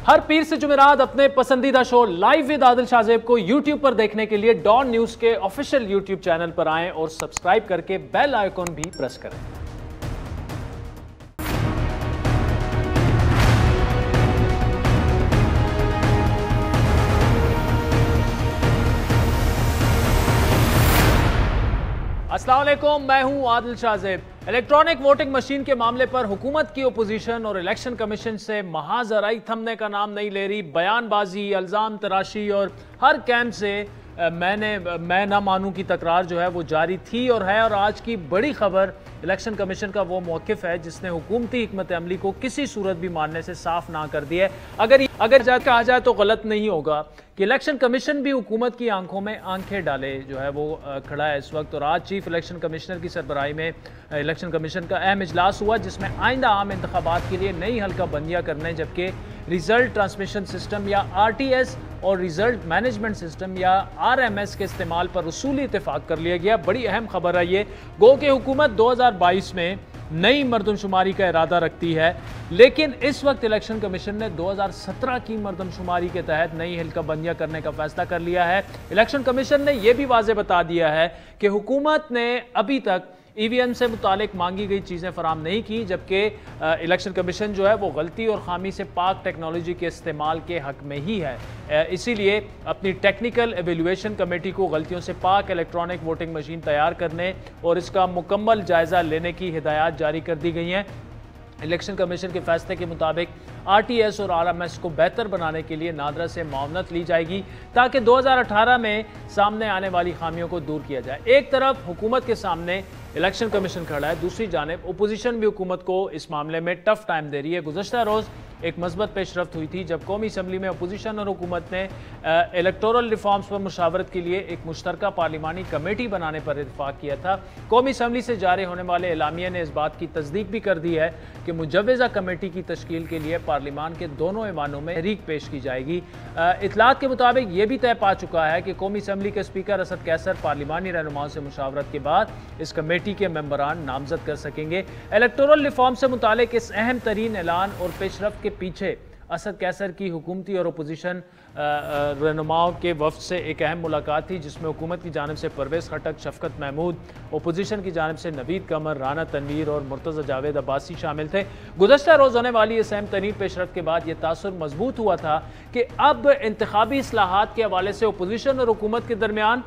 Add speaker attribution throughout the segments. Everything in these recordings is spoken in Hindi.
Speaker 1: हर पीर से जुमेरात अपने पसंदीदा show live with Adil Shahzeb को यूट्यूब पर देखने के लिए डॉन न्यूज के ऑफिशियल यूट्यूब चैनल पर आएं और सब्सक्राइब करके बेल आइकॉन भी प्रेस करें। अस्सलाम वालेकुम, मैं हूं Adil Shahzeb. Electronic voting machine के मामले पर हुकूमत की ओपोजिशन और इलेक्शन कमीशन से महाजराई थमने का नाम नहीं ले रही। बयानबाजी, अल्जाम तराशी और हर कैंप से मैं ना मानूं की तकरार जो है वो जारी थी और है। और आज की बड़ी खबर इलेक्शन कमीशन का वो मौक़िफ़ है जिसने हुकूमती हिकमत अमली को किसी सूरत भी मानने से साफ ना कर दिया है। अगर कहा जाए तो गलत नहीं होगा कि इलेक्शन कमीशन भी हुकूमत की आंखों में आंखें डाले जो है वो खड़ा है इस वक्त। और आज चीफ इलेक्शन कमिश्नर की सरबराही में इलेक्शन कमीशन का अहम इजलास हुआ जिसमें आइंदा आम इंतखाबात के लिए नई हल्का बंदियाँ करने, जबकि रिजल्ट ट्रांसमिशन सिस्टम या RTS और रिजल्ट मैनेजमेंट सिस्टम या RMS के इस्तेमाल पर उसूली इत्तेफाक कर लिया गया। बड़ी अहम खबर है ये। गो कि हुकूमत 2022 में नई मरदमशुमारी का इरादा रखती है, लेकिन इस वक्त इलेक्शन कमीशन ने 2017 की मरदमशुमारी के तहत नई हल्का बंदियाँ करने का फैसला कर लिया है। इलेक्शन कमीशन ने यह भी वाज़ेह बता दिया है कि हुकूमत ने अभी तक EVM से मुतालिक मांगी गई चीज़ें फराम नहीं की, जबकि इलेक्शन कमीशन जो है वो गलती और खामी से पाक टेक्नोलॉजी के इस्तेमाल के हक में ही है। इसीलिए अपनी टेक्निकल एवेल्यूएशन कमेटी को गलतियों से पाक इलेक्ट्रॉनिक वोटिंग मशीन तैयार करने और इसका मुकम्मल जायज़ा लेने की हिदायत जारी कर दी गई हैं। इलेक्शन कमीशन के फैसले के मुताबिक RTS और RMS को बेहतर बनाने के लिए नादरा से मावनत ली जाएगी ताकि 2018 में सामने आने वाली खामियों को दूर किया जाए। एक तरफ हुकूमत के सामने इलेक्शन कमीशन खड़ा है, दूसरी जानिब अपोजिशन भी हुकूमत को इस मामले में टफ टाइम दे रही है। गुज़श्ता रोज़ एक मस्बत पेशरफ्त हुई थी जब कौमी असम्बली में अपोजिशन और हुकूमत ने इलेक्टोरल रिफॉर्म्स पर मुशावरत के लिए एक मुश्तरका पार्लिमानी कमेटी बनाने पर इत्तफाक किया था। कौमी असम्बली से जारी होने वाले एलामिया ने इस बात की तस्दीक भी कर दी है कि मुजव्वज़ा कमेटी की तश्कील के लिए पार्लिमान के दोनों ऐवानों में तहरीक पेश की जाएगी। इतलात के मुताबिक ये भी तय पा चुका है कि कौमी असम्बली के स्पीकर असद कैसर पार्लिमानी रहनुमाओं से मुशावरत के बाद इस कमेटी के मेंबरान नामजद कर सकेंगे। इलेक्टोरल रिफॉर्म से मुतालिक इस अहम तरीन ऐलान और पेशरफ्त के पीछे असद कैसर की हुकूमती और अपोजिशन रहनुमाओं के वफ्द से एक अहम मुलाकात थी जिसमें हुकूमत की जानिब से परवेज़ खटक, शफकत महमूद, अपोजिशन की जानिब से नवीद कमर, राना तनवीर और मुर्तज़ा जावेद अब्बासी शामिल थे। गुज़श्ता रोज़ होने वाली इस अहम तरीन पेशरफ्त के बाद यह तासुर मजबूत हुआ था कि अब इंतखाबी इस्लाहात के हवाले से अपोजिशन और हुकूमत के दरमियान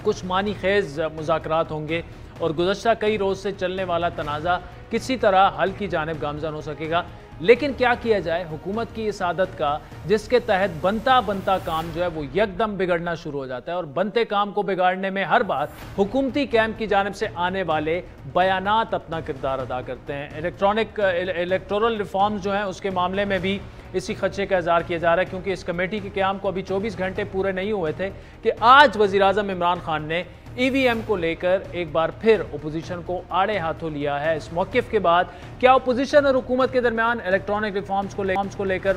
Speaker 1: कुछ मानी खेज़ मुज़ाकरात होंगे और गुज़श्ता कई रोज़ से चलने वाला तनाज़ा किसी तरह हल की जानिब गामज़न हो सकेगा। लेकिन क्या किया जाए हुकूमत की इस आदत का जिसके तहत बनता काम जो है वो यकदम बिगड़ना शुरू हो जाता है और बनते काम को बिगाड़ने में हर बार हुकूमती कैंप की जानिब से आने वाले बयानात अपना किरदार अदा करते हैं। इलेक्टोरल रिफॉर्म्स जो हैं उसके मामले में भी इसी खदशे का इज़हार किया जा रहा है क्योंकि इस कमेटी के क़याम को अभी 24 घंटे पूरे नहीं हुए थे कि आज वज़ीर-ए-आज़म इमरान खान ने EVM को लेकर एक बार फिर अपोजिशन को आड़े हाथों लिया है। इस मौक़िफ़ के बाद क्या अपोजिशन और हुकूमत के दरमियान इलेक्ट्रॉनिक रिफॉर्म्स को लेकर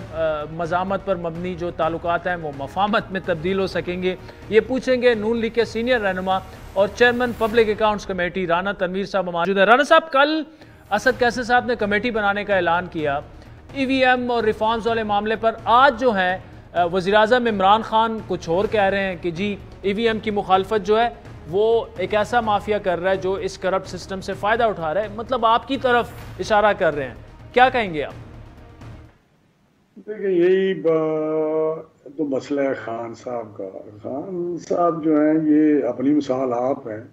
Speaker 1: मज़ामत पर मबनी जो ताल्लुकात हैं वो मफाहमत में तब्दील हो सकेंगे, ये पूछेंगे नून लीग के सीनियर रहनुमा और chairman public accounts committee Rana Tanveer साहब मौजूद है। राना साहब, कल असद कैसर साहब ने कमेटी बनाने का ऐलान किया EVM और रिफॉर्म्स वाले मामले पर। आज जो है वज़ीर-ए-आज़म इमरान खान कुछ और कह रहे हैं कि जी EVM की मुखालफत जो है वो एक ऐसा माफिया कर रहा है जो इस करप्ट सिस्टम से फ़ायदा उठा रहा है, मतलब आपकी तरफ इशारा कर रहे हैं। क्या कहेंगे आप?
Speaker 2: देखिए, यही तो मसला है खान साहब का। खान साहब जो हैं ये अपनी मिसाल आप हैं,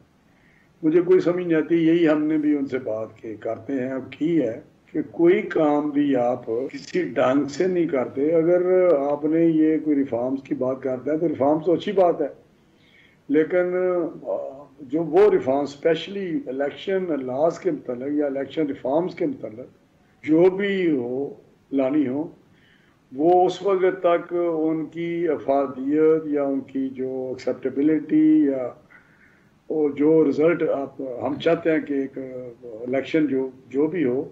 Speaker 2: मुझे कोई समझ नहीं आती। यही हमने भी उनसे बात करते हैं अब की है कि कोई काम भी आप किसी ढंग से नहीं करते। अगर आपने ये कोई रिफॉर्म्स की बात करता है तो रिफॉर्म्स तो अच्छी बात है, लेकिन जो वो रिफॉर्म स्पेशली इलेक्शन लॉज के मतलब या इलेक्शन रिफॉर्म्स के मतलब जो भी हो लानी हो, वो उस वक्त तक उनकी अफादियत या उनकी जो एक्सेप्टेबिलिटी या वो जो रिज़ल्ट हम चाहते हैं कि एक इलेक्शन जो भी हो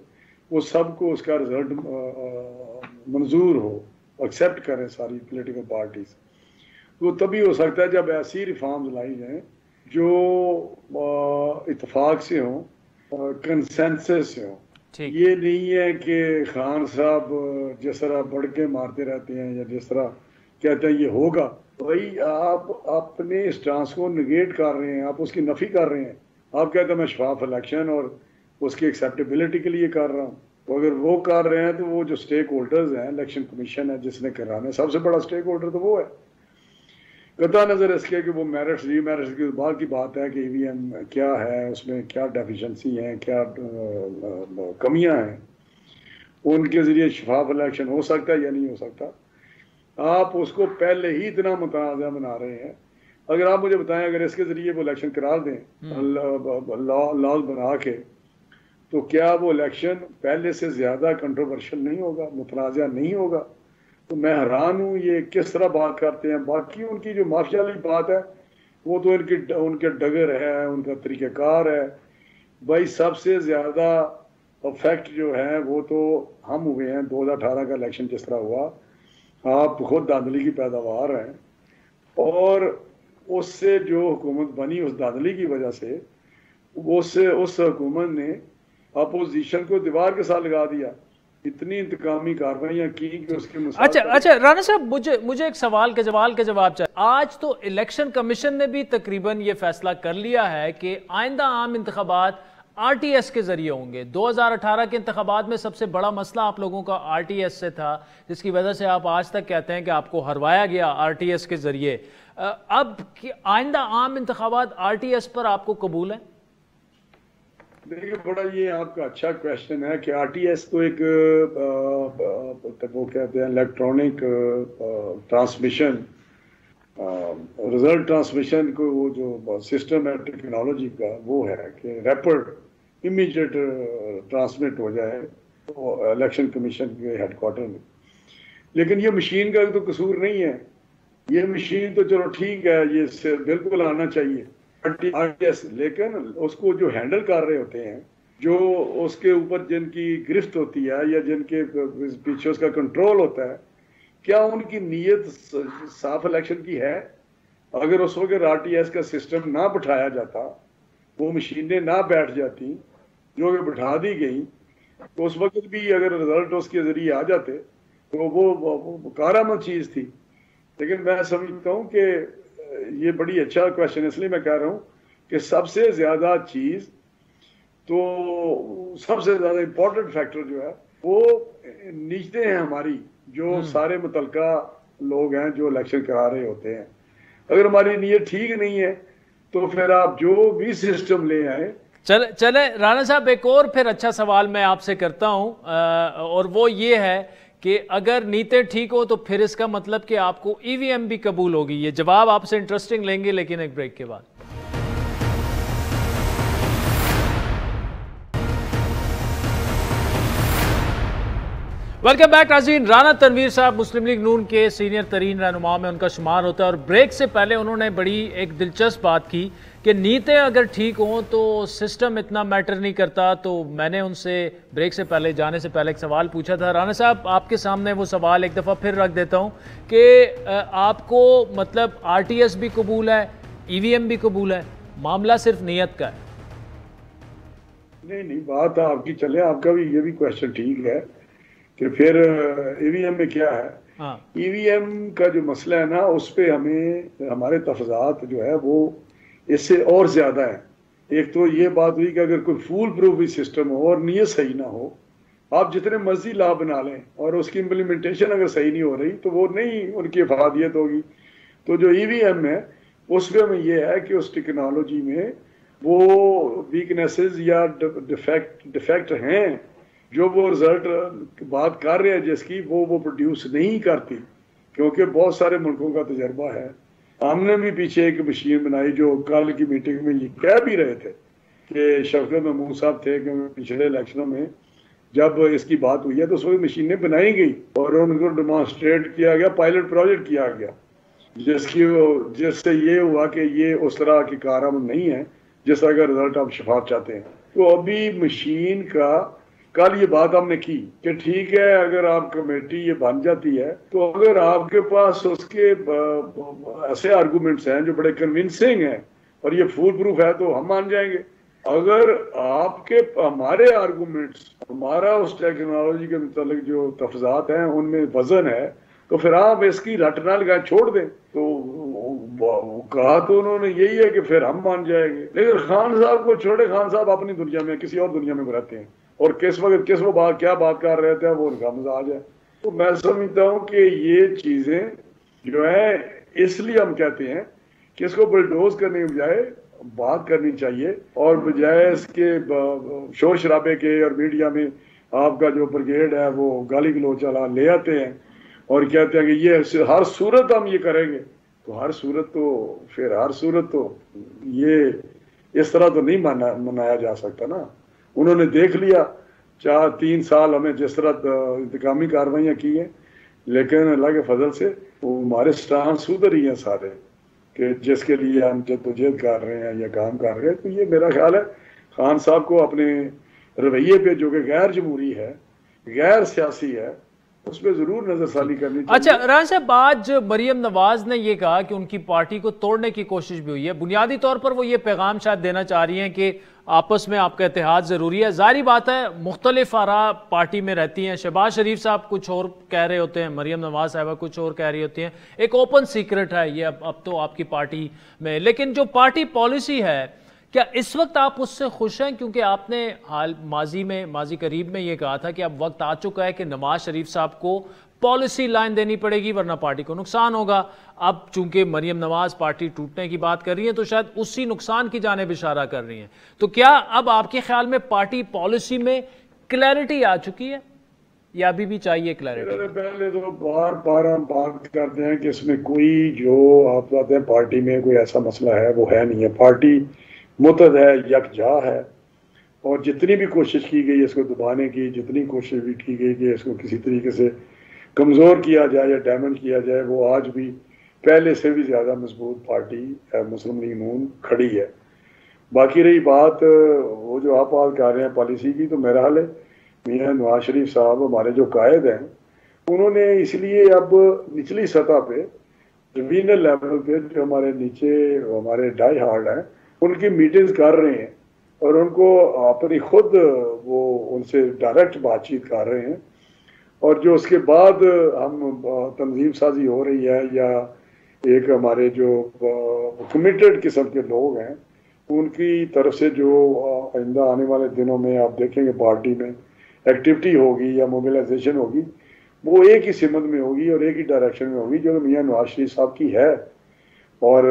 Speaker 2: वो सबको उसका रिज़ल्ट मंजूर हो, एक्सेप्ट करें सारी पॉलिटिकल पार्टीज। तो तभी हो सकता है जब ऐसी रिफॉर्म्स लाई जाएं जो इत्तेफाक से हों, कंसेंसस से हों। ये नहीं है कि खान साहब जिस तरह बढ़ के मारते रहते हैं या जिस तरह कहते हैं ये होगा, भाई आप अपने स्टांस को निगेट कर रहे हैं, आप उसकी नफी कर रहे हैं। आप कहते हैं मैं शफाफ इलेक्शन और उसकी एक्सेप्टेबिलिटी के लिए कर रहा हूँ, तो अगर वो कर रहे हैं तो वो जो स्टेक होल्डर्स हैं, इलेक्शन कमीशन है जिसने कराना है, सबसे बड़ा स्टेक होल्डर तो वो है। कता नजर इसके कि वो मेरिट्स रीमेरिट्स की बाद की बात है कि ईवीएम क्या है, उसमें क्या डेफिशिएंसी हैं, क्या कमियां हैं, उनके जरिए शफाफ इलेक्शन हो सकता है या नहीं हो सकता। आप उसको पहले ही इतना मुतनाज़ा बना रहे हैं। अगर आप मुझे बताएं, अगर इसके जरिए वो इलेक्शन करा दें लॉज बना के, तो क्या वो इलेक्शन पहले से ज्यादा कंट्रोवर्शियल नहीं होगा, मुतनाज़ा नहीं होगा? तो मैं हैरान हूँ ये किस तरह बात करते हैं। बाकी उनकी जो माफिया वाली बात है वो तो उनके डगर है, उनका तरीक़ाकार है। भाई सबसे ज्यादा अफेक्ट जो है वो तो हम हुए हैं 2018 का इलेक्शन जिस तरह हुआ। आप खुद धांधली की पैदावार हैं, और उससे जो हुकूमत बनी उस धांधली की वजह से उस हुकूमत ने अपोजिशन को दीवार के साथ लगा दिया, इतनी इंतकामी कार्रवाइयां की कि उसके
Speaker 1: अच्छा राणा साहब, मुझे एक सवाल के जवाब चाहिए। आज तो इलेक्शन कमीशन ने भी तकरीबन ये फैसला कर लिया है कि आइंदा आम इंतखाबात आरटीएस के जरिए होंगे। 2018 के इंतखाबात में सबसे बड़ा मसला आप लोगों का आरटीएस से था, जिसकी वजह से आप आज तक कहते हैं कि आपको हरवाया गया आरटीएस के जरिए। अब आइंदा आम इंतखाबात आरटीएस पर आपको कबूल है?
Speaker 2: देखिए, बड़ा ये आपका अच्छा क्वेश्चन है कि आरटीएस तो एक वो कहते हैं इलेक्ट्रॉनिक ट्रांसमिशन, रिजल्ट ट्रांसमिशन को वो जो सिस्टम है टेक्नोलॉजी का, वो है कि रैपिड इमीडिएट ट्रांसमिट हो जाए तो इलेक्शन कमीशन के हेडक्वार्टर में। लेकिन ये मशीन का तो कसूर नहीं है, ये मशीन तो चलो ठीक है, ये बिल्कुल आना चाहिए आरटीएस, लेकिन उसको जो हैंडल कर रहे होते हैं, जो उसके ऊपर जिनकी गिरफ्त होती है या जिनके पीछे उसका कंट्रोल होता है, क्या उनकी नीयत साफ इलेक्शन की है? अगर उस वक्त आरटीएस का सिस्टम ना बिठाया जाता, वो मशीनें ना बैठ जाती जो कि बिठा दी गई, तो उस वक्त भी अगर रिजल्ट उसके जरिए आ जाते तो वो कारामद चीज थी। लेकिन मैं समझता हूँ कि ये बड़ी अच्छा क्वेश्चन, इसलिए मैं कह रहा हूँ कि सबसे ज्यादा चीज तो सबसे ज्यादा इंपॉर्टेंट फैक्टर जो है वो नीचते हैं हमारी, जो सारे मुतलका लोग हैं जो इलेक्शन करा रहे होते हैं। अगर हमारी नीयत ठीक नहीं है तो फिर आप जो भी सिस्टम ले आए।
Speaker 1: चले राणा साहब, एक और फिर अच्छा सवाल मैं आपसे करता हूं, और वो ये है कि अगर नीयतें ठीक हो तो फिर इसका मतलब कि आपको ईवीएम भी कबूल होगी। ये जवाब आपसे इंटरेस्टिंग लेंगे, लेकिन एक ब्रेक के बाद। वेलकम बैक नाज़रीन। राना तनवीर साहब मुस्लिम लीग नून के सीनियर तरीन रहनुमा में उनका शुमार होता है, और ब्रेक से पहले उन्होंने बड़ी एक दिलचस्प बात की कि नीयतें अगर ठीक हों तो सिस्टम इतना मैटर नहीं करता। तो मैंने उनसे ब्रेक से पहले, जाने से पहले एक सवाल पूछा था। राना साहब, आपके सामने वो सवाल एक दफ़ा फिर रख देता हूँ कि आपको मतलब आरटीएस भी कबूल है, ईवीएम भी कबूल है, मामला सिर्फ नीयत का है?
Speaker 2: नहीं, बात आपकी चले, आपका भी ये भी क्वेश्चन ठीक है कि फिर ईवीएम में क्या है।
Speaker 1: हाँ।
Speaker 2: ईवीएम का जो मसला है ना, उस पर हमें हमारे तफजात जो है वो इससे और ज्यादा है। एक तो ये बात हुई कि अगर कोई फूल प्रूफ भी सिस्टम हो और नीयत सही ना हो, आप जितने मर्जी लॉ बना लें और उसकी इम्प्लीमेंटेशन अगर सही नहीं हो रही तो वो नहीं उनकी अफादियत होगी। तो जो ईवीएम है उसमें हमें यह है कि उस टेक्नोलॉजी में वो वीकनेसेस या डिफेक्ट हैं जो वो रिजल्ट बात कर रहे हैं जिसकी वो प्रोड्यूस नहीं करती, क्योंकि बहुत सारे मुल्कों का तजर्बा है। हमने भी पीछे एक मशीन बनाई जो कल की मीटिंग में ये कह भी रहे थे कि शफकत महमूद साहब थे कि पिछले इलेक्शनों में जब इसकी बात हुई है तो उस वक्त मशीनें बनाई गई और उनको डेमोन्स्ट्रेट किया गया, पायलट प्रोजेक्ट किया गया, जिससे ये हुआ कि ये उस तरह की कारआमद नहीं है जिस तरह का रिजल्ट आप शफाफ चाहते हैं। तो अभी मशीन का कल ये बात हमने की कि ठीक है, अगर आप कमेटी ये बन जाती है तो अगर आपके पास उसके ऐसे आर्गुमेंट्स हैं जो बड़े कन्विंसिंग हैं और ये फूल प्रूफ है तो हम मान जाएंगे। अगर आपके हमारे आर्गुमेंट्स, हमारा उस टेक्नोलॉजी के मतलब जो तफजात हैं उनमें वजन है, तो फिर आप इसकी रट ना लगाए, छोड़ दें। तो कहा तो उन्होंने यही है कि फिर हम मान जाएंगे, लेकिन खान साहब को छोड़े, खान साहब अपनी दुनिया में, किसी और दुनिया में रहते हैं, और किस वक्त किस वो बात क्या बात कर रहे थे वो उनका मजाज है। तो मैं समझता हूँ कि ये चीजें जो है, इसलिए हम कहते हैं कि इसको बुलडोज करने के बजाय बात करनी चाहिए, और बजाय इसके शोर शराबे के और मीडिया में आपका जो ब्रिगेड है वो गाली गलौज चला ले आते हैं और कहते हैं कि ये हर सूरत हम ये करेंगे। तो हर सूरत तो ये इस तरह तो नहीं मनाया जा सकता ना। उन्होंने देख लिया 3 साल हमें जिस तरह इंतकामी कार्रवाइयाँ की हैं, लेकिन अल्लाह के फजल से वो हमारे स्टांस सुधर ही हैं सारे, कि जिसके लिए हम जद्दोजहद कर रहे हैं या काम कर रहे हैं। तो ये मेरा ख्याल है खान साहब को अपने रवैये पे, जो कि गैर जमहूरी है, गैर सियासी है, उस पर जरूर नजरसानी करनी चाहिए।
Speaker 1: अच्छा राना साहब, आज मरियम नवाज ने यह कहा कि उनकी पार्टी को तोड़ने की कोशिश भी हुई है। बुनियादी तौर पर वो ये पैगाम शायद देना चाह रही हैं कि आपस में आपका इत्तेहाद जरूरी है। जाहिर बात है मुख्तलिफ आरा पार्टी में रहती हैं। शहबाज शरीफ साहब कुछ और कह रहे होते हैं, मरियम नवाज साहबा कुछ और कह रही होती हैं। एक ओपन सीक्रेट है ये अब तो आपकी पार्टी में। लेकिन जो पार्टी पॉलिसी है, क्या इस वक्त आप उससे खुश हैं? क्योंकि आपने माजी करीब में ये कहा था कि अब वक्त आ चुका है कि नवाज शरीफ साहब को पॉलिसी लाइन देनी पड़ेगी वरना पार्टी को नुकसान होगा। अब चूंकि मरियम नवाज पार्टी टूटने की बात कर रही है तो शायद उसी नुकसान की जानिब इशारा कर रही हैं। तो क्या अब आपके ख्याल में पार्टी पॉलिसी में क्लैरिटी आ चुकी है या अभी भी चाहिए क्लैरिटी?
Speaker 2: पहले तो बार बार हम बात करते हैं कि इसमें कोई, जो आप कहते हैं पार्टी में कोई ऐसा मसला है, वो है नहीं है। पार्टी मुतहद है, यकजा है, और जितनी भी कोशिश की गई इसको दबाने की, जितनी कोशिश भी की गई कि इसको किसी तरीके से कमज़ोर किया जाए या डैमेज किया जाए, वो आज भी पहले से भी ज़्यादा मजबूत पार्टी मुस्लिम लीग नून खड़ी है। बाकी रही बात वो जो आप बात कर रहे हैं पॉलिसी की, तो मेरा हाल है मियां नवाज शरीफ साहब हमारे जो कायद हैं, उन्होंने इसलिए अब निचली सतह पे, रीजनल लेवल पे, जो हमारे नीचे हमारे डाई हार्ड हैं, उनकी मीटिंग्स कर रहे हैं और उनको अपनी खुद वो उनसे डायरेक्ट बातचीत कर रहे हैं। और जो उसके बाद हम तंजीम साजी हो रही है, या एक हमारे जो कमिटेड किस्म के लोग हैं उनकी तरफ से जो आइंदा आने वाले दिनों में आप देखेंगे पार्टी में एक्टिविटी होगी या मोबिलाइजेशन होगी, वो एक ही सिमत में होगी और एक ही डायरेक्शन में होगी, जो मियां नवाज शरीफ साहब की है, और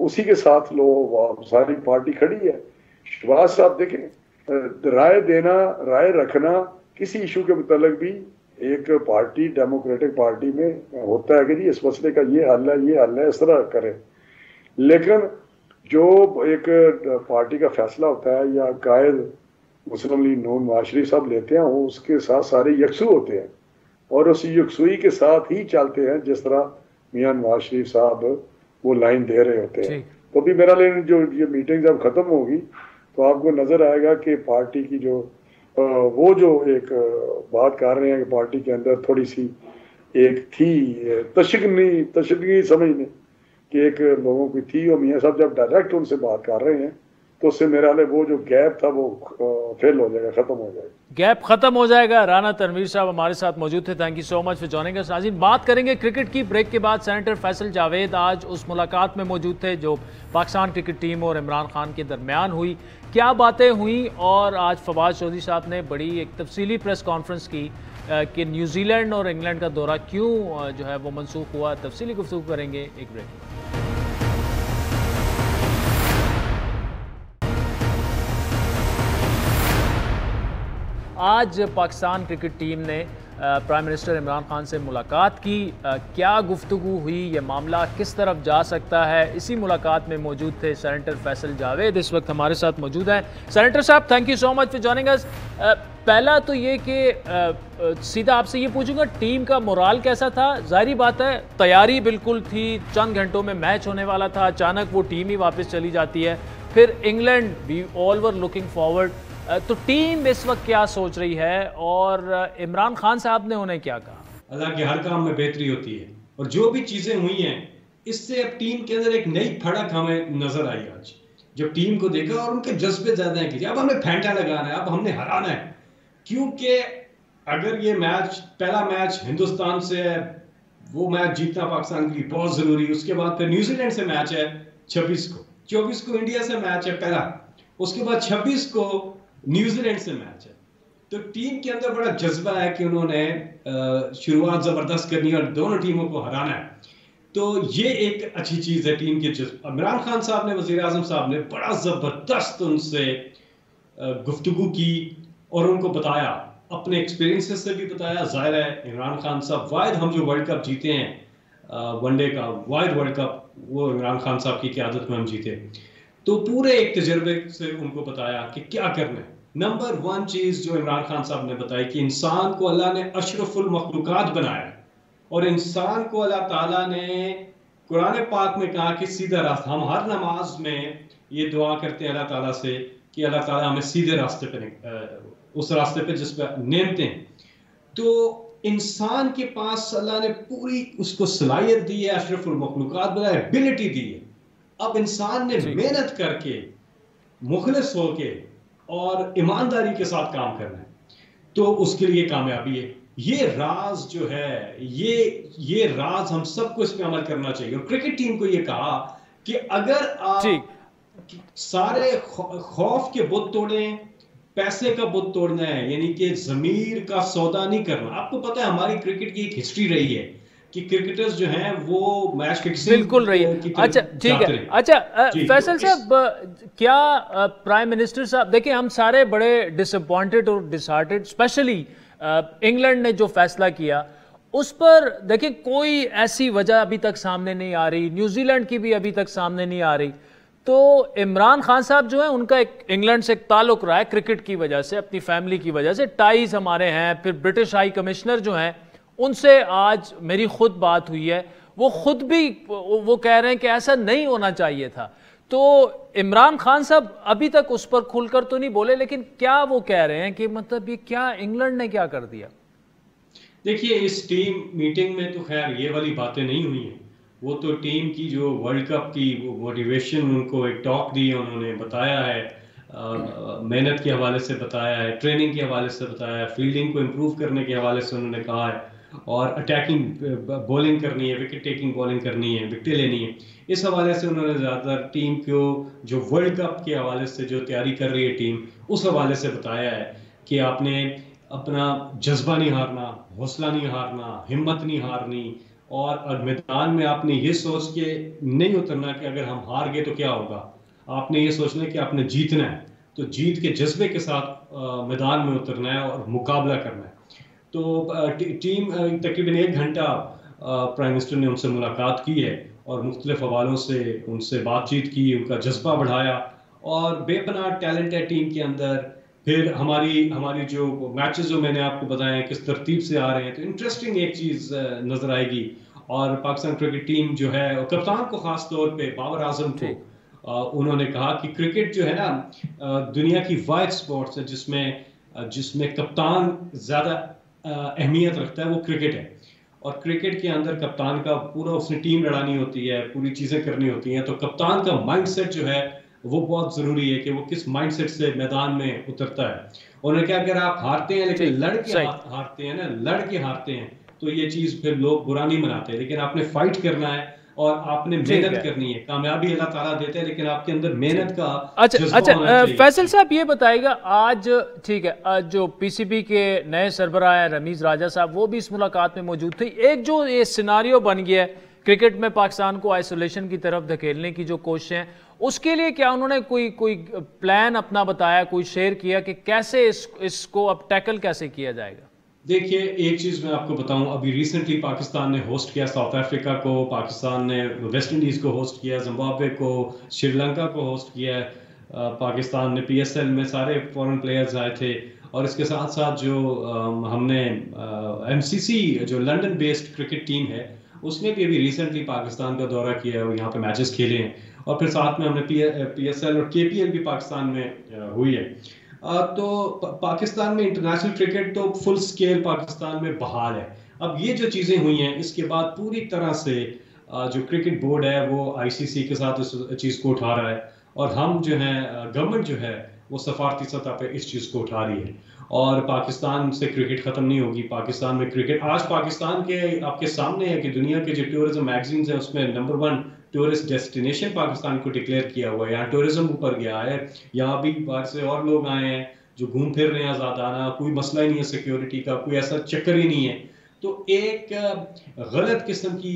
Speaker 2: उसी के साथ लोग सारी पार्टी खड़ी है। शहबाज साहब देखें, राय देना, राय रखना किसी इशू के मुतालिक भी एक पार्टी, डेमोक्रेटिक पार्टी में होता है कि जी इस मसले का ये हल है, ये हल है, इस तरह करें। लेकिन जो एक पार्टी का फैसला होता है या कायद मुस्लिम लीग नून नवाज शरीफ साहब लेते हैं, वो उसके साथ सारे यकसू होते हैं और उस यकसुई के साथ ही चलते हैं, जिस तरह मियां नवाज शरीफ साहब वो लाइन दे रहे होते हैं। तो अभी मेरा लेकिन जो ये मीटिंग जब खत्म होगी तो आपको नजर आएगा कि पार्टी की जो वो जो एक बात कर रहे हैं कि पार्टी के अंदर थोड़ी सी एक थी तशदगी समझने कि एक लोगों की थी, और मियां साहब जब डायरेक्ट उनसे बात कर रहे हैं तो उससे मेरा वो जो गैप था वो फेल हो जाएगा, खत्म हो जाएगा,
Speaker 1: गैप खत्म हो जाएगा। राना तनवीर साहब हमारे साथ मौजूद थे। Thank you so much for joining us. नाज़रीन, बात करेंगे क्रिकेट की। ब्रेक के बाद सेनेटर फैसल जावेद आज उस मुलाकात में मौजूद थे जो पाकिस्तान क्रिकेट टीम और इमरान खान के दरमियान हुई। क्या बातें हुई, और आज फवाद चौधरी साहब ने बड़ी एक तफसीली प्रेस कॉन्फ्रेंस की कि न्यूजीलैंड और इंग्लैंड का दौरा क्यों जो है वो मनसूख हुआ। तफसीली गुफ्तगू करेंगे एक ब्रेक। आज पाकिस्तान क्रिकेट टीम ने प्राइम मिनिस्टर इमरान खान से मुलाकात की। क्या गुफ्तगू हुई, ये मामला किस तरफ जा सकता है, इसी मुलाकात में मौजूद थे सेनेटर फैसल जावेद, इस वक्त हमारे साथ मौजूद हैं। सेनेटर साहब, thank you so much for joining us. पहला तो ये कि सीधा आपसे ये पूछूंगा, टीम का मोराल कैसा था? जाहिर बात है तैयारी बिल्कुल थी, चंद घंटों में मैच होने वाला था, अचानक वो टीम ही वापस चली जाती है। फिर England, we all were looking forward. तो टीम इस वक्त क्या सोच रही है और इमरान खान साहब ने उन्हें क्या कहा?
Speaker 3: अल्लाह के हर काम में बेहतरी होती है, और जो भी चीज़ें हुई हैं इससे अब टीम के अंदर एक नई फड़क हमें नज़र आई आज, जब टीम को देखा और उनके जज्बे ज्यादा हैं कि अब हमें फेंटा लगाना है, अब हमने हराना है, क्योंकि अगर ये मैच पहला मैच हिंदुस्तान से है, वो मैच जीतना पाकिस्तान के लिए बहुत जरूरी है। उसके बाद फिर न्यूजीलैंड से मैच है 26 को, 24 को इंडिया से मैच है पहला, उसके बाद 26 को न्यूजीलैंड से मैच है। तो टीम के अंदर बड़ा जज्बा है कि उन्होंने शुरुआत जबरदस्त करनी है और दोनों टीमों को हराना है। तो ये एक अच्छी चीज है टीम के जज्बा। इमरान खान साहब ने, वजीर आजम साहब ने बड़ा जबरदस्त उनसे गुफ्तगू की और उनको बताया, अपने एक्सपीरियंसेस से भी बताया। जाहिर है इमरान खान साहब वाहिद, हम जो वर्ल्ड कप जीते हैं वनडे का वाहिद वर्ल्ड कप, वो इमरान खान साहब की क़यादत में हम जीते। तो पूरे एक तजर्बे से उनको बताया कि क्या करना है। नंबर 1 चीज जो इमरान खान साहब ने बताई कि इंसान को अल्लाह ने अशरफुल मखलूकात बनाया और इंसान को अल्लाह ताला ने कुरान पाक में कहा कि सीधा रास्ता। हम हर नमाज में ये दुआ करते हैं अल्लाह ताला से कि अल्लाह ताला हमें सीधे रास्ते पे, उस रास्ते पे जिस पे नेमते हैं। तो इंसान के पास अल्लाह ने पूरी उसको सलाहियत दी है, अशरफुल मखलूकात बनाया, एबिलिटी दी है। अब इंसान ने मेहनत करके, मुखलिस होके और ईमानदारी के साथ काम करना है, तो उसके लिए कामयाबी है। ये राज जो है, ये राज हम सबको इस पे अमल करना चाहिए। और क्रिकेट टीम को ये कहा कि अगर आप सारे खौफ के बुत तोड़ें, पैसे का बुत तोड़ना है, यानी कि जमीर का सौदा नहीं करना। आपको पता है हमारी क्रिकेट की एक हिस्ट्री रही है कि क्रिकेटर्स जो हैं वो मैच फिक्सिंग
Speaker 1: बिल्कुल रही है। अच्छा ठीक है। अच्छा फैसल साहब, क्या प्राइम मिनिस्टर साहब, देखिए हम सारे बड़े डिसअपॉइंटेड और डिसहार्टेड, स्पेशली इंग्लैंड ने जो फैसला किया उस पर देखिए कोई ऐसी वजह अभी तक सामने नहीं आ रही, न्यूजीलैंड की भी अभी तक सामने नहीं आ रही। तो इमरान खान साहब जो है उनका एक इंग्लैंड से एक ताल्लुक रहा है क्रिकेट की वजह से, अपनी फैमिली की वजह से, टाइज हमारे हैं। फिर ब्रिटिश हाई कमिश्नर जो हैं उनसे आज मेरी खुद बात हुई है, वो खुद भी वो कह रहे हैं कि ऐसा नहीं होना चाहिए था। तो इमरान खान साहब अभी तक उस पर खुलकर तो नहीं बोले, लेकिन क्या वो कह रहे हैं कि मतलब ये क्या इंग्लैंड ने क्या कर दिया?
Speaker 3: देखिए इस टीम मीटिंग में तो खैर ये वाली बातें नहीं हुई हैं। वो तो टीम की जो वर्ल्ड कप की वो मोटिवेशन, उनको एक टॉक दी है, उन्होंने बताया है, मेहनत के हवाले से बताया है, ट्रेनिंग के हवाले से बताया है, फील्डिंग को इम्प्रूव करने के हवाले से उन्होंने कहा है, और अटैकिंग बॉलिंग करनी है, विकेट टेकिंग बॉलिंग करनी है, विकेटें लेनी है। इस हवाले से उन्होंने ज़्यादातर टीम को जो वर्ल्ड कप के हवाले से जो तैयारी कर रही है टीम, उस हवाले से बताया है कि आपने अपना जज्बा नहीं हारना, हौसला नहीं हारना, हिम्मत नहीं हारनी, और मैदान में आपने ये सोच के नहीं उतरना कि अगर हम हार गए तो क्या होगा। आपने ये सोचना कि आपने जीतना है, तो जीत के जज्बे के साथ मैदान में उतरना है और मुकाबला करना है। तो टीम तकरीबन 1 घंटा प्राइम मिनिस्टर ने उनसे मुलाकात की है और मुख्तलिफ हवालों से उनसे बातचीत की, उनका जज्बा बढ़ाया, और बेपनाह टैलेंट है टीम के अंदर। फिर हमारी जो मैचेस जो मैंने आपको बताया किस तरतीब से आ रहे हैं, तो इंटरेस्टिंग एक चीज़ नज़र आएगी। और पाकिस्तान क्रिकेट टीम जो है, और कप्तान को ख़ास तौर पे बाबर आजम को उन्होंने कहा कि क्रिकेट जो है ना दुनिया की वाइड स्पोर्ट्स है जिसमें कप्तान ज़्यादा अहमियत रखता है, वो क्रिकेट है। और क्रिकेट के अंदर कप्तान का पूरा, उसने टीम लड़ानी होती है, पूरी चीज़ें करनी होती हैं, तो कप्तान का माइंडसेट जो है वो बहुत ज़रूरी है कि वो किस माइंडसेट से मैदान में उतरता है। उन्होंने कहा अगर आप हारते हैं लेकिन लड़ के हारते हैं ना, लड़ के हारते हैं, तो ये चीज़ फिर लोग बुरा नहीं मनाते, लेकिन आपने फाइट करना है और आपने मेहनत करनी है। कामयाबी अल्लाह ताला देते हैं, लेकिन आपके अंदर मेहनत का
Speaker 1: अच्छा फैसल साहब ये बताइएगा, आज ठीक है, आज जो पीसीबी के नए सरबराह हैं रमीज राजा साहब, वो भी इस मुलाकात में मौजूद थे। एक जो ये सिनारियो बन गया है क्रिकेट में पाकिस्तान को आइसोलेशन की तरफ धकेलने की जो कोशिशें हैं, उसके लिए क्या उन्होंने कोई प्लान अपना बताया, कोई शेयर किया कि कैसे इसको अब टैकल कैसे किया जाएगा?
Speaker 3: देखिए एक चीज़ मैं आपको बताऊं, अभी रिसेंटली पाकिस्तान ने होस्ट किया साउथ अफ्रीका को, पाकिस्तान ने वेस्ट इंडीज़ को होस्ट किया, जिम्बाब्वे को, श्रीलंका को होस्ट किया, पाकिस्तान ने PSL में सारे फॉरेन प्लेयर्स आए थे। और इसके साथ साथ जो हमने MCC जो लंदन बेस्ड क्रिकेट टीम है, उसने भी अभी रिसेंटली पाकिस्तान का दौरा किया है, यहाँ पे मैचेस खेले हैं। और फिर साथ में हमने PSL और KPL भी पाकिस्तान में हुई है। तो पाकिस्तान में इंटरनेशनल क्रिकेट तो फुल स्केल पाकिस्तान में बहाल है। अब ये जो चीज़ें हुई हैं, इसके बाद पूरी तरह से जो क्रिकेट बोर्ड है वो ICC के साथ इस चीज़ को उठा रहा है, और हम जो है गवर्नमेंट जो है वो सफारती सतह पे इस चीज़ को उठा रही है। और पाकिस्तान से क्रिकेट ख़त्म नहीं होगी। पाकिस्तान में क्रिकेट आज पाकिस्तान के आपके सामने है कि दुनिया के जो टूरिज्म मैगजीन्स हैं उसमें नंबर 1 टूरिस्ट डेस्टिनेशन पाकिस्तान को डिक्लेयर किया हुआ है। यहाँ टूरिज्म ऊपर गया है, यहाँ भी बाहर से और लोग आए हैं जो घूम फिर रहे हैं आज़ादाना, कोई मसला ही नहीं है सिक्योरिटी का, कोई ऐसा चक्कर ही नहीं है। तो एक गलत किस्म की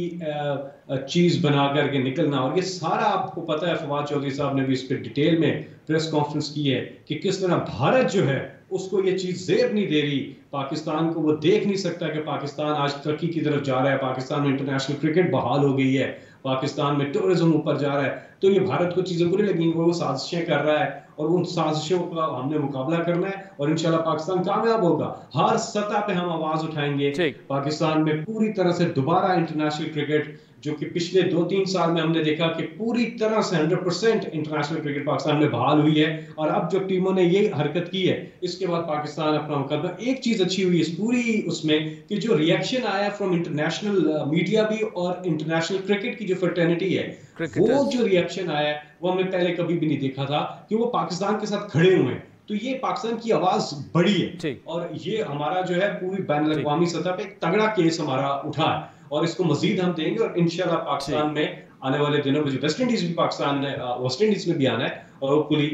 Speaker 3: चीज़ बना करके निकलना, और ये सारा आपको पता है, फवाद चौधरी साहब ने भी इस पर डिटेल में प्रेस कॉन्फ्रेंस की है कि किस तरह भारत जो है उसको ये चीज़ जेब नहीं दे रही पाकिस्तान को। वो देख नहीं सकता कि पाकिस्तान आज तरक्की की तरफ जा रहा है, पाकिस्तान में इंटरनेशनल क्रिकेट बहाल हो गई है, पाकिस्तान में टूरिज्म ऊपर जा रहा है। तो ये भारत को चीज़ें बुरी लगी, वो साजिशें कर रहा है और उन साजिशों का हमने मुकाबला करना है और इंशाल्लाह पाकिस्तान कामयाब होगा। हर सतह पे हम आवाज उठाएंगे। पाकिस्तान में पूरी तरह से दोबारा इंटरनेशनल क्रिकेट, जो कि पिछले 2-3 साल में हमने देखा कि पूरी तरह से 100% इंटरनेशनल क्रिकेट पाकिस्तान में बहाल हुई है, और अब जो टीमों ने ये हरकत की है इसके बाद पाकिस्तान अपना मुकदमा। एक चीज अच्छी हुई इस पूरी उसमें कि जो रिएक्शन आया फ्रॉम इंटरनेशनल मीडिया भी और इंटरनेशनल क्रिकेट की जो फर्टर्निटी है, वो जो रिएक्शन आया वो हमने पहले कभी भी नहीं देखा था कि वो पाकिस्तान के साथ खड़े हुए हैं। तो ये पाकिस्तान की आवाज बड़ी है और ये हमारा जो है पूरी बैन अवी सतह पे एक तगड़ा केस हमारा उठा है और इसको मजीद हम देंगे। और इंशाल्लाह पाकिस्तान में आने वाले दिनों में वेस्ट इंडीज भी पाकिस्तान वेस्ट इंडीज में भी आना है और होपफुली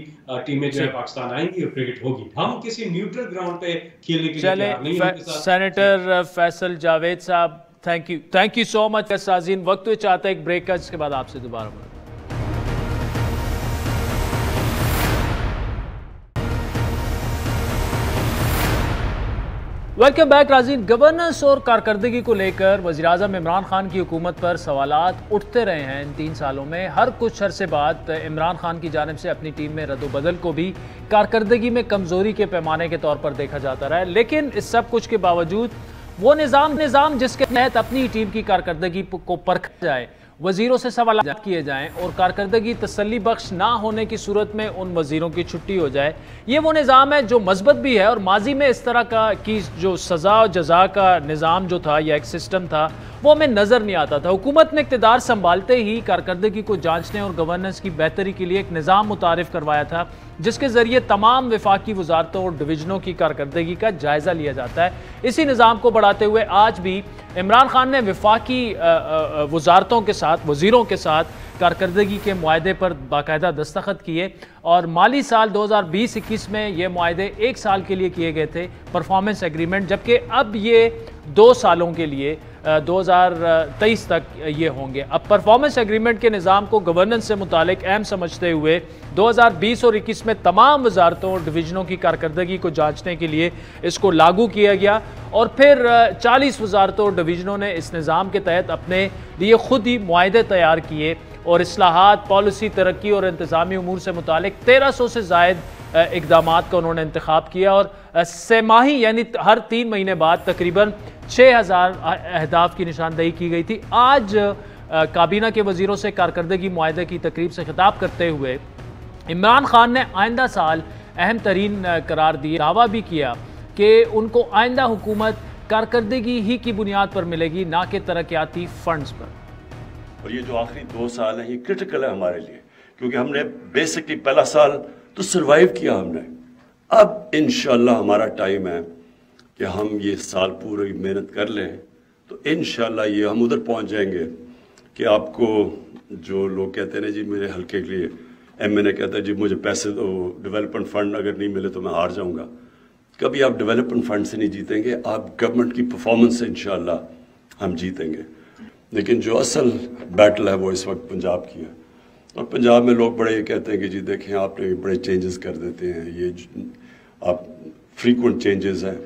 Speaker 3: टीमें जो है पाकिस्तान आएंगी और क्रिकेट होगी। हम किसी न्यूट्रल ग्राउंड पे खेलने के लिए तैयार नहीं हैं।
Speaker 1: सेनेटर फैसल जावेद साहब, थैंक यू सो मच। साजीन वक्त चाहता है एक ब्रेक का, जिसके बाद आपसे दोबारा मिलूंगा। वेलकम बैक नाज़रीन। गवर्नेंस और कारकर्दगी को लेकर वज़ीर-ए-आज़म इमरान खान की हुकूमत पर सवालात उठते रहे हैं इन 3 सालों में। हर कुछ अरसे बाद इमरान खान की जानिब से अपनी टीम में रद्द-ओ-बदल को भी कारकर्दगी में कमज़ोरी के पैमाने के तौर पर देखा जाता रहा है। लेकिन इस सब कुछ के बावजूद वो निज़ाम जिसके तहत अपनी टीम की कारकर्दगी को परखा जाए, वजीरों से सवाल किए जाएं और कारकर्दगी तसल्ली बख्श ना होने की सूरत में उन वजीरों की छुट्टी हो जाए, ये वो निज़ाम है जो मजबूत भी है। और माजी में इस तरह की जो सज़ा और जज़ा का निज़ाम जो था या एक सिस्टम था वो हमें नज़र नहीं आता था। हुकूमत ने इक़्तिदार संभालते ही कारकर्दगी को जांचने और गवर्नेंस की बेहतरी के लिए एक निज़ाम मुतारिफ करवाया था, जिसके ज़रिए तमाम वफाकी वजारतों और डिवीज़नों की कारकर्दगी का जायज़ा लिया जाता है। इसी निज़ाम को बढ़ाते हुए आज भी इमरान खान ने वफाकी वजारतों के साथ, वज़ीरों के साथ कारकर्दगी के मुआहदे पर बाकायदा दस्तखत किए और माली साल 2020-21 में ये मुआहदे 1 साल के लिए किए गए थे, परफॉर्मेंस एग्रीमेंट, जबकि अब ये 2 सालों के लिए 2023 तक ये होंगे। अब परफॉर्मेंस एग्रीमेंट के निज़ाम को गवर्नेंस से मुतालिक अहम समझते हुए 2020 और 21 में तमाम वजारतों और डिवीज़नों की कारकर्दगी को जांचने के लिए इसको लागू किया गया और फिर 40 वजारतों और डिवीज़नों ने इस निज़ाम के तहत अपने लिए खुद ही मुआहदे तैयार किए और इस्लाहात, पॉलिसी, तरक्की और इंतज़ामी उमूर से मुतालिक 1300 से ज़ायद इक़दामात का उन्होंने इंतखाब किया और सेमाही यानी हर 3 महीने बाद तकरीबन 6000 अहदाफ की निशानदही की गई थी। आज काबीना के वज़ीरों से कारकर्दगी मुआहदे की तकरीब से खिताब करते हुए इमरान खान ने आइंदा साल अहम तरीन करार दिए, दावा भी किया कि उनको आइंदा हुकूमत कारकर्दगी ही की बुनियाद पर मिलेगी, ना कि तरक्याती फंड्स पर।
Speaker 4: और ये जो आखिरी 2 साल हैं ये क्रिटिकल है हमारे लिए, क्योंकि हमने बेसिकली पहला साल तो सरवाइव किया हमने। अब इंशाल्लाह हमारा टाइम है कि हम ये साल पूरी मेहनत कर लें, तो इंशाल्लाह ये हम उधर पहुंच जाएंगे कि आपको जो लोग कहते हैं जी मेरे हल्के के लिए MNA कहता है जी मुझे पैसे दो, डेवलपमेंट फंड अगर नहीं मिले तो मैं हार जाऊंगा। कभी आप डेवलपमेंट फंड से नहीं जीतेंगे, आप गवर्नमेंट की परफॉर्मेंस से इंशाल्लाह हम जीतेंगे। लेकिन जो असल बैटल है वो इस वक्त पंजाब की है और पंजाब में लोग बड़े कहते हैं कि जी देखें आपने बड़े चेंजेस कर देते हैं, ये आप फ्रीक्वेंट चेंजेस हैं।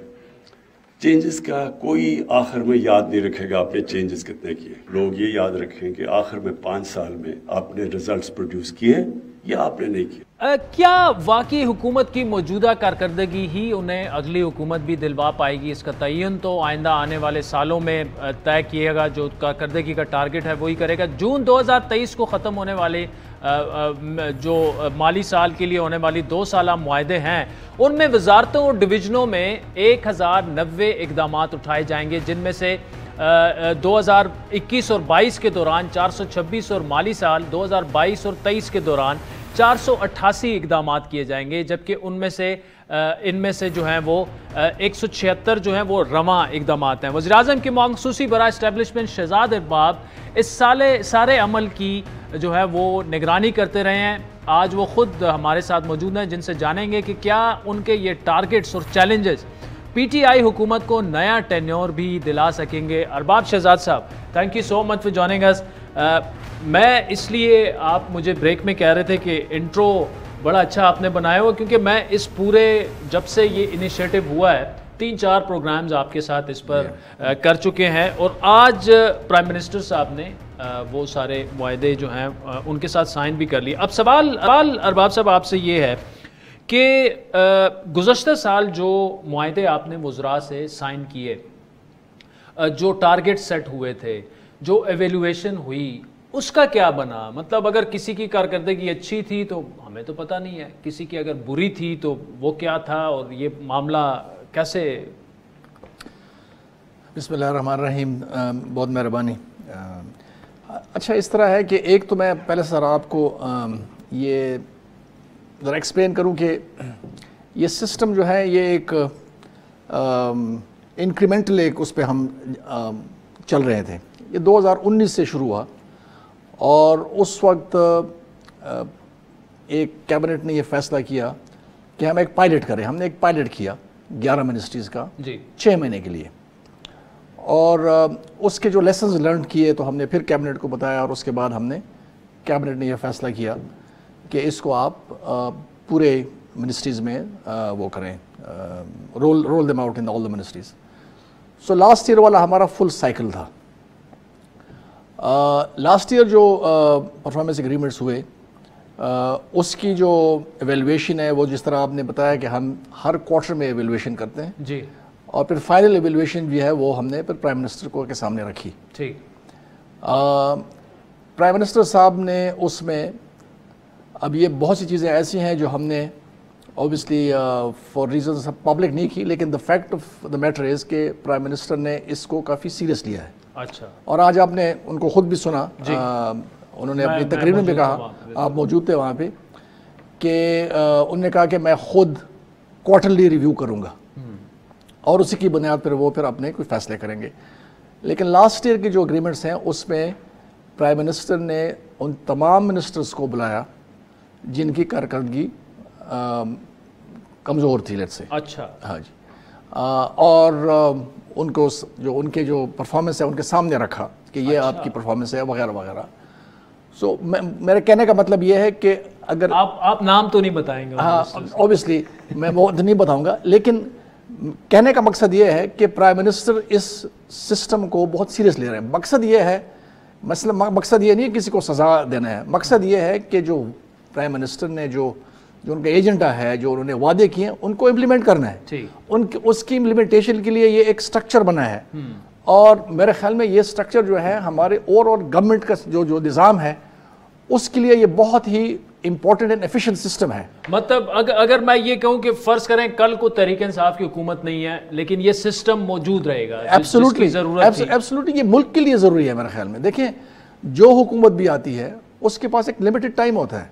Speaker 4: चेंजेस का कोई आखिर में याद नहीं रखेगा आपने चेंजेस कितने किए। लोग ये याद रखें कि आखिर में 5 साल में आपने रिजल्ट्स प्रोड्यूस किए या आपने नहीं किए।
Speaker 1: क्या वाकई हुकूमत की मौजूदा कारकर्दगी ही उन्हें अगली हुकूमत भी दिलवा पाएगी? इसका तयन तो आइंदा आने वाले सालों में तय किएगा, जो कारकर्दगी का टारगेट है वही करेगा। जून 2023 को ख़त्म होने वाले जो माली साल के लिए होने वाली 2 साला मुआहदे हैं, उनमें वजारतों और डिवीज़नों में 1090 इक़दामात उठाए जाएंगे, जिनमें से 2021 और 22 के दौरान 426 और माली साल 2022 और 23 के दौरान 488 इकदामात किए जाएंगे, जबकि इनमें से जो हैं वो 176 जो हैं वो रवा इकदामात हैं। वज़ीर-ए-आज़म की मखसूसी बराए एस्टेब्लिशमेंट शहजाद अरबाब इस सारे अमल की जो है वो निगरानी करते रहे हैं। आज वो ख़ुद हमारे साथ मौजूद हैं, जिनसे जानेंगे कि क्या उनके ये टारगेट्स और चैलेंजेस PTI हुकूमत को नया टेन्योर भी दिला सकेंगे। अरबाब शहजाद साहब, thank you so much for joining us. मैं इसलिए, आप मुझे ब्रेक में कह रहे थे कि इंट्रो बड़ा अच्छा आपने बनाया हुआ, क्योंकि मैं इस पूरे, जब से ये इनिशिएटिव हुआ है, 3-4 प्रोग्राम्स आपके साथ इस पर कर चुके हैं, और आज प्राइम मिनिस्टर साहब ने वो सारे मुआहदे जो हैं उनके साथ साइन भी कर लिए। अब सवाल अरबाब साहब आपसे ये है कि गुज़श्ता साल जो मुआहदे आपने वज़रा से साइन किए, जो टारगेट सेट हुए थे, जो एवेल्यूएशन हुई, उसका क्या बना? मतलब अगर किसी की कारकर्दगी अच्छी थी तो हमें तो पता नहीं है, किसी की अगर बुरी थी तो वो क्या था, और ये मामला कैसे?
Speaker 5: बिस्मिल्लाहिर्रहमानिर्रहीम, बहुत मेहरबानी। अच्छा, इस तरह है कि एक तो मैं पहले सर आपको ये ज़रा एक्सप्लेन करूं कि ये सिस्टम जो है ये एक इंक्रीमेंटल एक उस पर हम चल रहे थे। ये 2019 से शुरू हुआ, और उस वक्त एक कैबिनेट ने ये फैसला किया कि हम एक पायलट करें। हमने एक पायलट किया 11 मिनिस्ट्रीज़ का जी 6 महीने के लिए, और उसके जो लेसन्स लर्न किए तो हमने फिर कैबिनेट को बताया, और उसके बाद कैबिनेट ने यह फैसला किया कि इसको आप पूरे मिनिस्ट्रीज़ में वो करें, roll them out in all the ministries. So last year वाला हमारा फुल साइकिल था। लास्ट ईयर जो परफॉर्मेंस एग्रीमेंट्स हुए, उसकी जो एवेल्युएशन है वो जिस तरह आपने बताया कि हम हर क्वार्टर में एवेल्युएशन करते हैं जी, और फिर फाइनल एवेल्युएशन भी है वो हमने फिर प्राइम मिनिस्टर को के सामने रखी। ठीक, प्राइम मिनिस्टर साहब ने उसमें, अब ये बहुत सी चीज़ें ऐसी हैं जो हमने ऑब्वियसली फॉर रीजंस पब्लिक नहीं की, लेकिन the fact of the matter is कि प्राइम मिनिस्टर ने इसको काफ़ी सीरियस लिया है। अच्छा, और आज आपने उनको खुद भी सुना, उन्होंने अपनी तकरीर में भी कहा, आप मौजूद थे वहाँ पे, कि उन्होंने कहा कि मैं खुद क्वार्टरली रिव्यू करूँगा, और उसी की बुनियाद पर वो फिर अपने कोई फैसले करेंगे। लेकिन लास्ट ईयर की जो एग्रीमेंट्स हैं उसमें प्राइम मिनिस्टर ने उन तमाम मिनिस्टर्स को बुलाया जिनकी कारकर्दगी कमज़ोर थी, लेट्स से। अच्छा, हाँ जी, और उनको उनके जो परफॉर्मेंस है उनके सामने रखा कि ये आपकी परफॉर्मेंस है वगैरह वगैरह। सो मेरे कहने का मतलब ये है कि अगर
Speaker 1: आप नाम तो नहीं बताएंगे?
Speaker 5: हाँ, ऑब्वियसली मैं वो नहीं बताऊंगा, लेकिन कहने का मकसद ये है कि प्राइम मिनिस्टर इस सिस्टम को बहुत सीरियस ले रहे हैं। मकसद ये है, मकसद ये नहीं है किसी को सज़ा देना है, मकसद ये है कि जो प्राइम मिनिस्टर ने जो उनका एजेंडा है, जो उन्होंने वादे किए हैं, उनको इम्प्लीमेंट करना है। उसकी इम्प्लीमेंटेशन के लिए ये एक स्ट्रक्चर बना है, और मेरे ख्याल में ये स्ट्रक्चर जो है हमारे और गवर्नमेंट का जो निज़ाम है उसके लिए ये बहुत ही इंपॉर्टेंट एंड एफिशिएंट सिस्टम है।
Speaker 1: मतलब अगर मैं ये कहूं कि फर्ज करें कल को तहरीक इंसाफ की हुकूमत नहीं है, लेकिन ये सिस्टम मौजूद रहेगा।
Speaker 5: एब्सोल्युटली ये मुल्क के लिए ज़रूरी है मेरे ख्याल में। देखें, जो हुकूमत भी आती है उसके पास एक लिमिटेड टाइम होता है,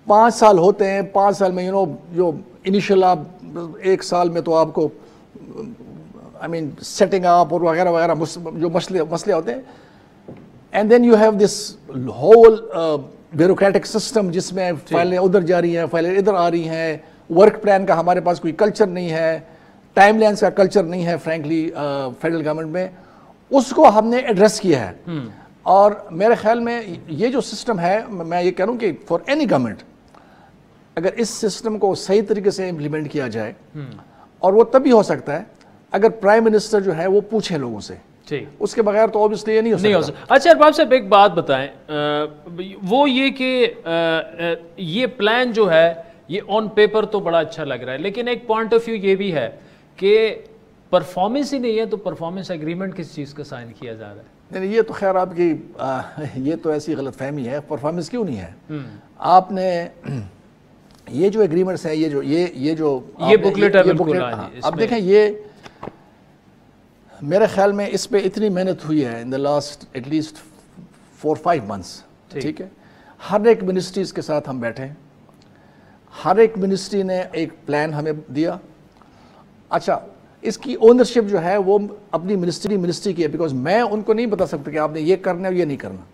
Speaker 5: 5 साल होते हैं। 5 साल में जो इनिशियल आप 1 साल में तो आपको सेटिंग अप और वगैरह वगैरह जो मसले होते हैं, and then you have this whole bureaucratic system जिसमें फाइलें उधर जा रही हैं, फाइलें इधर आ रही हैं, वर्क प्लान का हमारे पास कोई कल्चर नहीं है, टाइमलाइंस का कल्चर नहीं है फ्रैंकली फेडरल गवर्नमेंट में। उसको हमने एड्रेस किया है, और मेरे ख्याल में ये जो सिस्टम है, मैं ये कह रहा हूँ कि फॉर एनी गवर्नमेंट अगर इस सिस्टम को सही तरीके से इम्प्लीमेंट किया जाए, और वो तभी हो सकता है अगर प्राइम मिनिस्टर जो है वो पूछे लोगों से, उसके बगैर तो ऑब्वियसली ये नहीं हो सकता।
Speaker 1: अच्छा अरबाब साहब, एक बात बताएं, वो ये कि ये प्लान जो है ये ऑन पेपर तो बड़ा अच्छा लग रहा है, लेकिन एक पॉइंट ऑफ व्यू ये भी है कि परफॉर्मेंस ही नहीं है, तो परफॉर्मेंस एग्रीमेंट किस चीज़ का साइन किया जा रहा है?
Speaker 5: नहीं, ये तो खैर आपकी ये तो ऐसी गलतफहमी है। परफॉर्मेंस क्यों नहीं है? आपने ये जो एग्रीमेंट्स है, ये
Speaker 1: बुकलेट
Speaker 5: अब देखें, ये मेरे ख्याल में इस पे इतनी मेहनत हुई है in the last at least 4-5 months, ठीक है। हर एक मिनिस्ट्रीज के साथ हम बैठे हैं, हर एक मिनिस्ट्री ने एक प्लान हमें दिया। अच्छा, इसकी ओनरशिप जो है वो अपनी मिनिस्ट्री की है, बिकॉज मैं उनको नहीं बता सकता कि आपने ये करना है ये नहीं करना।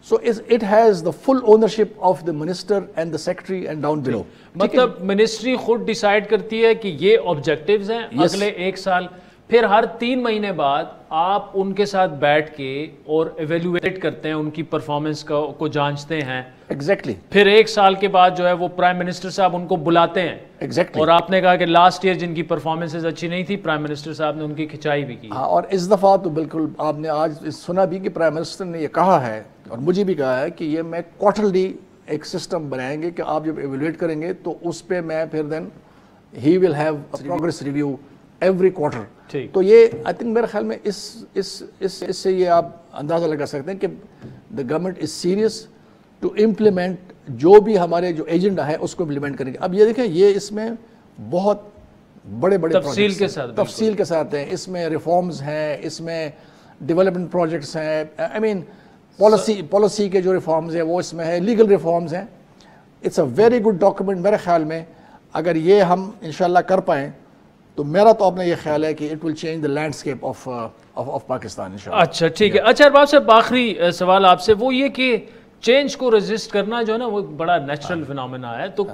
Speaker 5: So it has the full ownership of the minister and the secretary and down below.
Speaker 1: मतलब मिनिस्ट्री खुद डिसाइड करती है कि ये ऑब्जेक्टिव्स हैं अगले 1 साल, फिर हर 3 महीने बाद आप उनके साथ बैठ के और एवेल्युएट करते हैं, उनकी परफॉर्मेंस को जांचते हैं।
Speaker 5: एग्जैक्टली।
Speaker 1: फिर 1 साल के बाद जो है वो प्राइम मिनिस्टर साहब उनको बुलाते हैं।
Speaker 5: एग्जैक्टली।
Speaker 1: और आपने कहा कि लास्ट ईयर जिनकी परफॉर्मेंसेज अच्छी नहीं थी, प्राइम मिनिस्टर साहब ने उनकी खिंचाई भी की।
Speaker 5: हाँ, और इस दफ़ा तो बिल्कुल आपने आज सुना भी कि प्राइम मिनिस्टर ने ये कहा है और मुझे भी कहा है कि ये मैं क्वार्टरली एक सिस्टम बनाएंगे कि आप जब एवेल्युएट करेंगे तो उस पर मैं फिर then he will have a progress review every quarter. तो ये आई थिंक मेरे ख्याल में इससे ये आप अंदाज़ा लगा सकते हैं कि the government is serious to implement जो भी हमारे जो एजेंडा है उसको इम्प्लीमेंट करेंगे। अब ये देखें, ये इसमें बहुत बड़े
Speaker 1: तफसील के साथ
Speaker 5: हैं, इसमें रिफॉर्म्स हैं, इसमें डेवलपमेंट प्रोजेक्ट्स हैं, आई मीन पॉलिसी के जो रिफॉर्म्स हैं वो इसमें है, लीगल रिफॉर्म्स हैं। It's a very good document. मेरे ख्याल में अगर ये हम इंशाल्लाह कर पाएँ तो मेरा तो अपना ये ख्याल है कि it will change the landscape of Pakistan इंशाल्लाह।
Speaker 1: अच्छा, ठीक है। अच्छा अरबाब साहब, आखिरी सवाल आपसे वो ये कि चेंज को रेजिस्ट करना जो है ना वो बड़ा नेचुरल फिनोमेना है। तो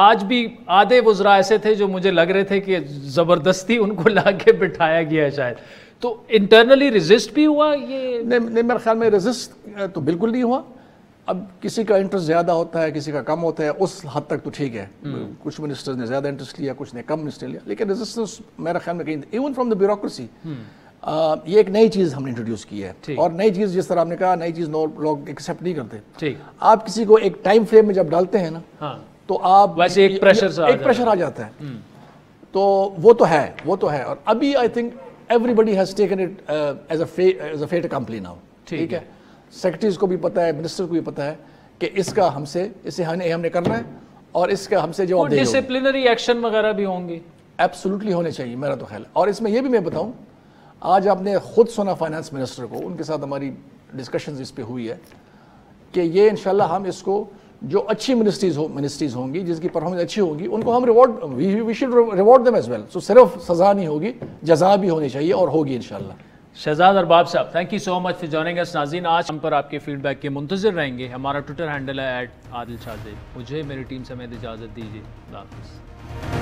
Speaker 1: आज भी आधे वज़रा ऐसे थे जो मुझे लग रहे थे कि ज़बरदस्ती उनको ला के बिठाया गया है शायद, तो इंटरनली रेजिस्ट भी हुआ ये?
Speaker 5: नहीं, मेरे ख्याल में रेजिस्ट तो बिल्कुल नहीं हुआ। अब किसी का इंटरेस्ट ज़्यादा होता है, किसी का कम होता है, उस हद तक तो ठीक है। कुछ मिनिस्टर्स ने ज़्यादा इंटरेस्ट लिया, कुछ ने कम इंटरेस्ट लिया, लेकिन रेजिस्टेंस मेरे ख्याल में कहीं इवन फ्रॉम द ब्यूरोक्रेसी ये एक नई चीज़ हमने इंट्रोड्यूस की है। और नई चीज़ जिस तरह आपने कहा, नई चीज़ लोग एक्सेप्ट नहीं करते।
Speaker 1: ठीक।
Speaker 5: आप किसी को एक टाइम फ्रेम में जब डालते हैं ना, तो आप
Speaker 1: वैसे एक प्रेशर
Speaker 5: आ जाता है। तो वो तो है और अभी I think everybody has taken it as a fait accompli now. ठीक है, सेक्रेटरीज को भी पता है, मिनिस्टर को भी पता है कि इसे हमने करना है और इसका हमसे जवाब देना है।
Speaker 1: डिसिप्लिनरी एक्शन वगैरह भी होंगे?
Speaker 5: एब्सोल्युटली होने चाहिए, मेरा तो ख्याल है। और इसमें यह भी मैं बताऊं, आज आपने खुद सुना फाइनेंस मिनिस्टर को, उनके साथ हमारी डिस्कशंस इस पे हुई है कि ये इंशाल्लाह हम इसको जो अच्छी मिनिस्ट्रीज होंगी, जिसकी परफॉर्मेंस अच्छी होगी, उनको हम we should reward them as well. So सिर्फ सजा नहीं होगी, जजा भी होनी चाहिए और होगी इंशाल्लाह।
Speaker 1: शहजाद अरबाब साहब, thank you so much for joining us. नाज़रीन, आज हम पर आपके फीडबैक के मुंतज़िर रहेंगे। हमारा ट्विटर हैंडल है @आदिल शाज़ेब। मुझे मेरी टीम समेत इजाज़त दीजिए। अल्लाह हाफ़िज़।